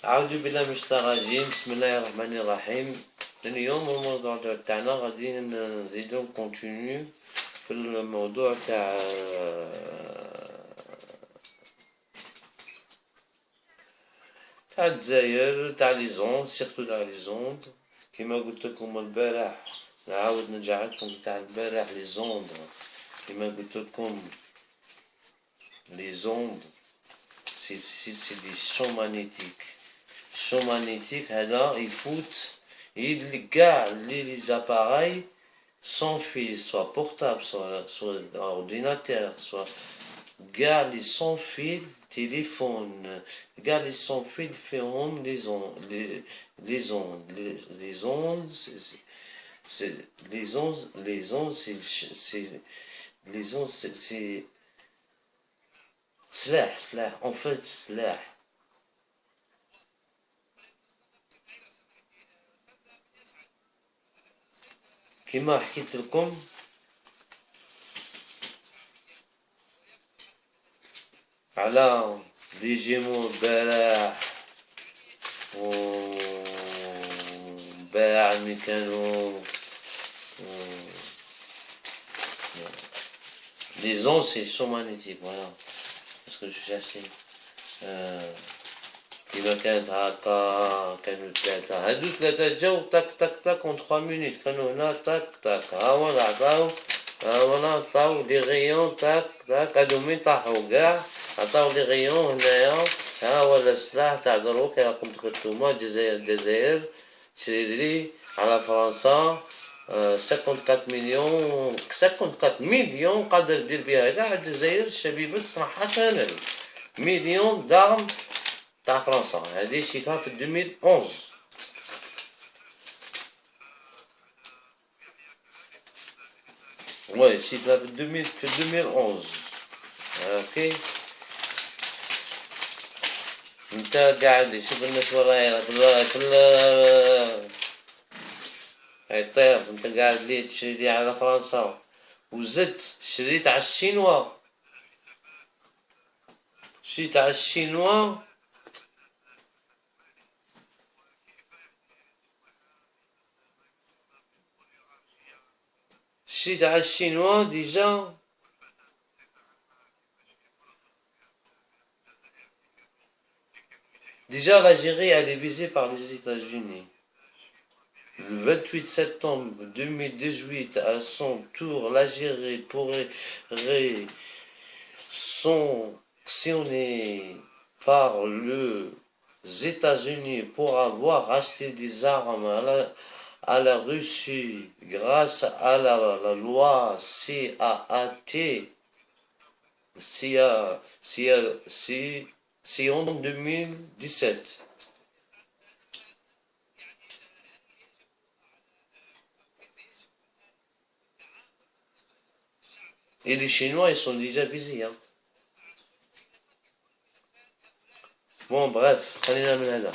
أعوذ بالله من الشيطان الرجيم. بسم الله الرحمن الرحيم. اليوم الموضوع تاعنا غادي نزيدو كونتينيو في الموضوع تاع الجزائر، تاع لي زوند، سيرتو تاع لي زوند. كيما قلت لكم البارح نعاود نرجع لكم تاع البارح لي زوند. كيما قلت لكم لي زوند سي دي شون مانيتيك. الشون مانيتيك هذا يفوت كاع لي زاباراي سون فيل، سوا بورتابل سوا اورديناتور، سوا كاع لي سون فيل تليفون، كاع لي سون فيل فيهم لي زون لي زون لي زون لي زون لي زون سي لي زون سي سلاح en fait سلاح. كما حكيت لكم على لي جيمو البارح وباع مي كانوا لي زون سي شو مانيتيك. فوالا باسكو جو شاشي كيما كانت هاكا، كانوا ثلاثة، هادو ثلاثة جاو تاك تاك تاك اون 3 مينوت، كانوا هنا تاك تاك، ها ولا عطاو، ها ولا عطاو لي غيون تاك تاك، هادو مين طاحو كاع عطاو لي غيون هنايا. ها ولا السلاح تاع دروك راكم تخدموه. الجزائر تشري على فرنسا 54 مليون 54 مليون قادر دير بها كاع الجزائر الشبيبة تصنعها كامل. مليون درهم تاع فرنسا، هذه شيكها في 2011. وي شيكها في 2011. اوكي انت قاعد شوف الناس ورايا كل يطير. انت قاعد لي تشري لي على فرنسا وزدت شريت على الشينوا، شريت على الشينوا شريت على الشينوا ديجا. Déjà, l'Algérie, elle est visée par les États-Unis. Le 28 septembre 2018, à son tour, l'Algérie pourrait sanctionner par les États-Unis pour avoir acheté des armes à la Russie grâce à la loi CAAT. C'est en 2017. Et les Chinois, ils sont déjà visés. Hein. Bon, bref, خلينا من هذا.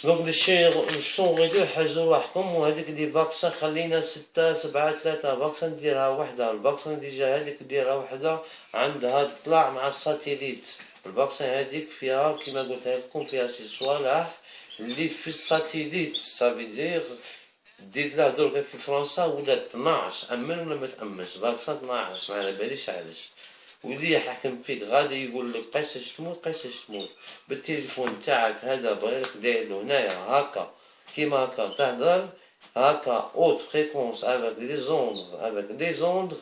دونك الشون غيدو يحجزوا رواحكم، وهذيك دي فاكسان خلينا 6 7 3 فاكسان ديرها وحده. الفاكسان ديجا هذيك ديرها وحده عندها تطلع مع الساتيليت. الفاكسان هذيك فيها كيما قلتها لكم فيها شي صوالح اللي في الساتيليت. صافي دير له درك في فرنسا ولا 12 امن ولا ما تامنش. فاكسان 12 ما على باليش علاش. واللي يحكم فيك غادي يقول لك قيساش تموت قيساش تموت. بالتليفون تاعك هذا بغيرك دايرلو هنايا هاكا كيما هاكا تهدر هاكا اوت فريكونس افيك دي زوندر افيك دي زوندر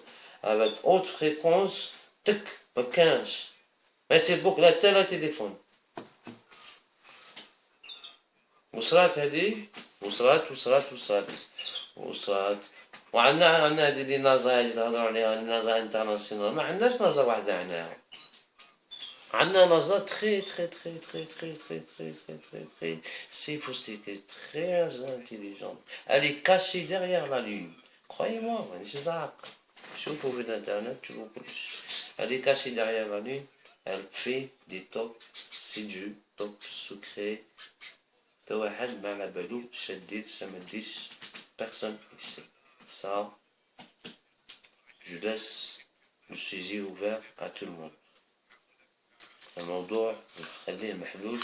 افيك اوت فريكونس تك مكانش ما يسيبوك لا تا لا تليفون. وصلات هذه وصلات وعندنا هذه اللي نازا اللي تهضر عليها نازا انترناسيونال. ما عندناش نازا واحدة هنا، عندنا نازا تري تري تري تري تري تري تري تري تري تري sophistiquée, très intelligente. Elle est cachée derrière la lune. Croyez-moi, مانيش زعق. شوفوا في الانترنت تشوفوا كلش. Elle est cachée derrière la lune. Elle fait des top, c'est du top secret. تا واحد ما على بالو شديد شمديش. Personne ici. Ça, je laisse le sujet ouvert à tout le monde. الموضوع نخليه محلول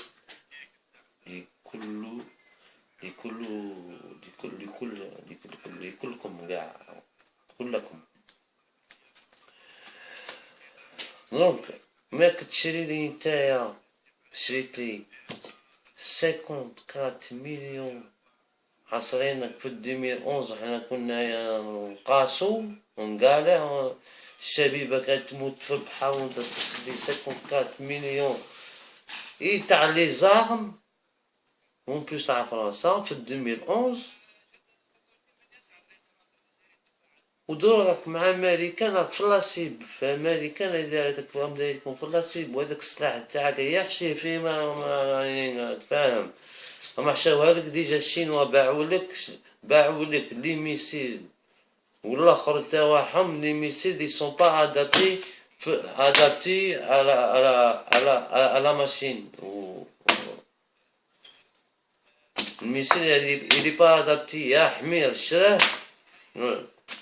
لكل لكل لكلكم كاع كلكم. دونك ما كتشري لي نتايا شريت لي 54 مليون حصرينك في 2011 حنا كنا نقاسو ونقالع الشبيبة كانت تموت في البحر وانت تغسل لي 54 مليون اي تاع لي زارم اون بلوس تاع فرنسا في 2011 ودورك مع امريكان راك في لاسيب في امريكان دارتك فهم دايرتكم في لاسيب وهذاك السلاح تاعك يحشي فيه ما فاهم هما حشاوها لك ديجا الشينوا باعوا لك لي ميسيل والاخر تاعهم لي ميسيل دي سون با ادابتي على ماشين الميسيل اللي با ادابتي يا حمير شراه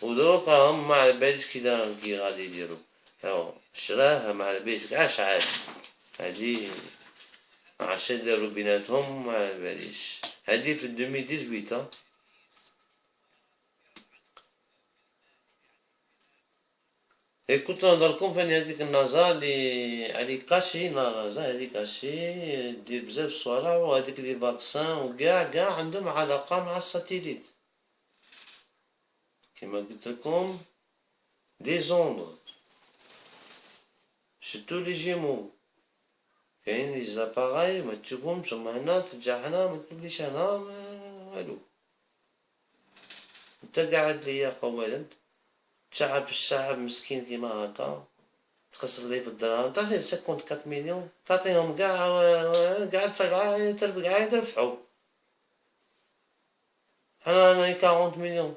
ودروك راهم ما على باليش كي غادي يديروا شراه ما على باليش كاع شحال هادي عشان داروا بيناتهم ما على باليش هادي في 2018 كنت نهضر لكم فاني هذيك النازا اللي كاشي نازا هذيك كاشي دير بزاف صوالح وهذيك لي فاكسان وكاع عندهم علاقة مع الساتيليت كما قلت لكم دي زوندر شتو لي جيمو كاين لي زاباغاي ما تشوفهمش هما هنا ترجع هنا ما تقوليش هنا والو انت قاعد ليا قوالد شعب الشعب مسكين كيما هكا تخسر لي في الدراهم تعطي 54 مليون تعطيهم كاع يترفعوا حنا 40 مليون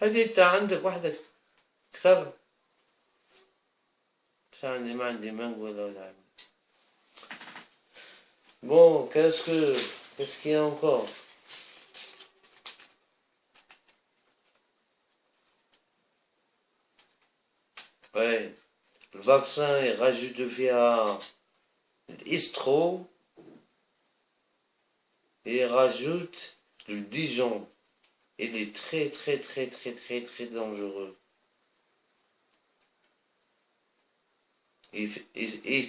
هادي انت عندك وحدك كثر عندي ما عندي مانغ ولا عندي بون qu'est-ce qu'il y a encore ouais le vaccin il rajoute via l'istro et il rajoute le Dijon. Il est très dangereux. Il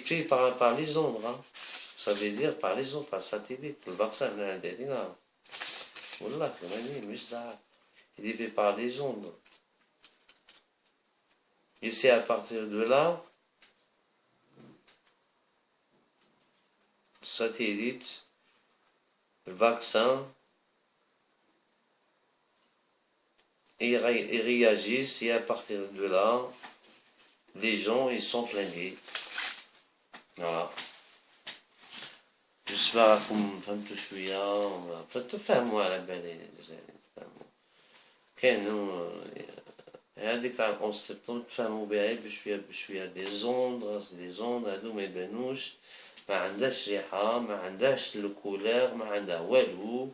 fait par les ondes, hein. Ça veut dire par les ondes, par satellite. Le vaccin, il est fait par les ondes. Et c'est à partir de là, le satellite, le vaccin, ils réagissent et à partir de là, les gens ils sont flingués. Voilà. J'espère راكم فهمتوا شوية تفهموا على بالي كانوا هذيك تاع 11 سبتمبر تفهموا بها بشوية لي زوند هادو ما يبانوش ما عندهاش ريحة ما عندهاش الكولير ما عندها والو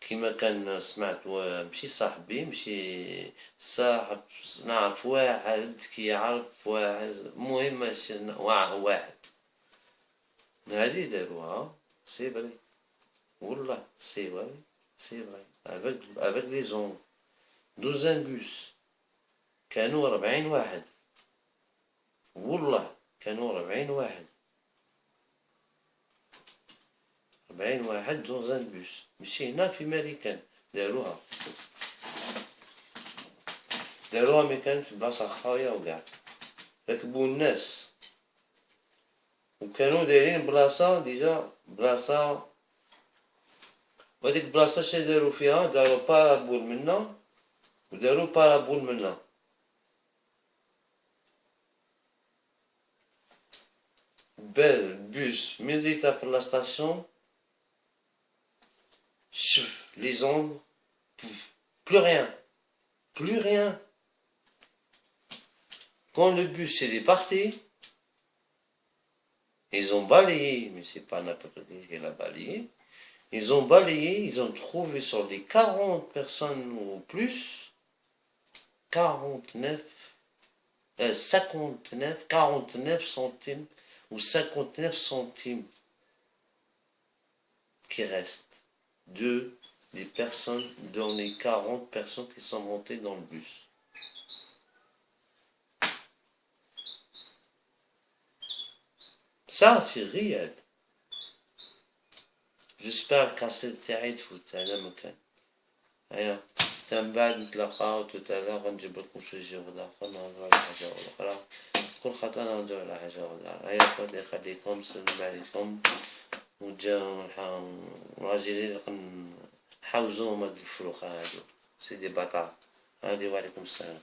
كيما كان سمعت ماشي صاحبي ماشي صاحب نعرف واحد كي يعرف واحد المهم واحد هادي داروها سي فري والله سي فري avec les ondes 12 بوس كانوا 40 واحد والله كانوا 40 واحد 40 واحد 12 بوس ماشي هنا في ماريكان داروها مي كانت في بلاصة خاوية وكاع ركبوا الناس وكانوا دايرين بلاصة ديجا بلاصة وهاديك بلاصة شنو دارو فيها دارو بارابول منا ودارو بارابول منا bel bus militaire pour la station les ondes plus rien quand le bus il est parti ils ont balayé mais c'est pas n'importe qui l'a balayé ils ont balayé ils ont trouvé sur les 40 personnes ou plus 49 59, 49 centimes ou 59 centimes qui restent des personnes, dans les 40 personnes qui sont montées dans le bus. Ça, c'est réel. J'espère que تاعي تفوت على مكان. هيا من بعد نتلاقاو توتالا غنجيب لكم شي جوغ اخر نهضرو على حاجة اخرى كل خطرة نهضرو على حاجة اخرى. هيا خدي يخليكم السلام عليكم وجاو راجلين نحوزوهم هاد الفلوخة هادو سيدي بطال هادي وعليكم السلام.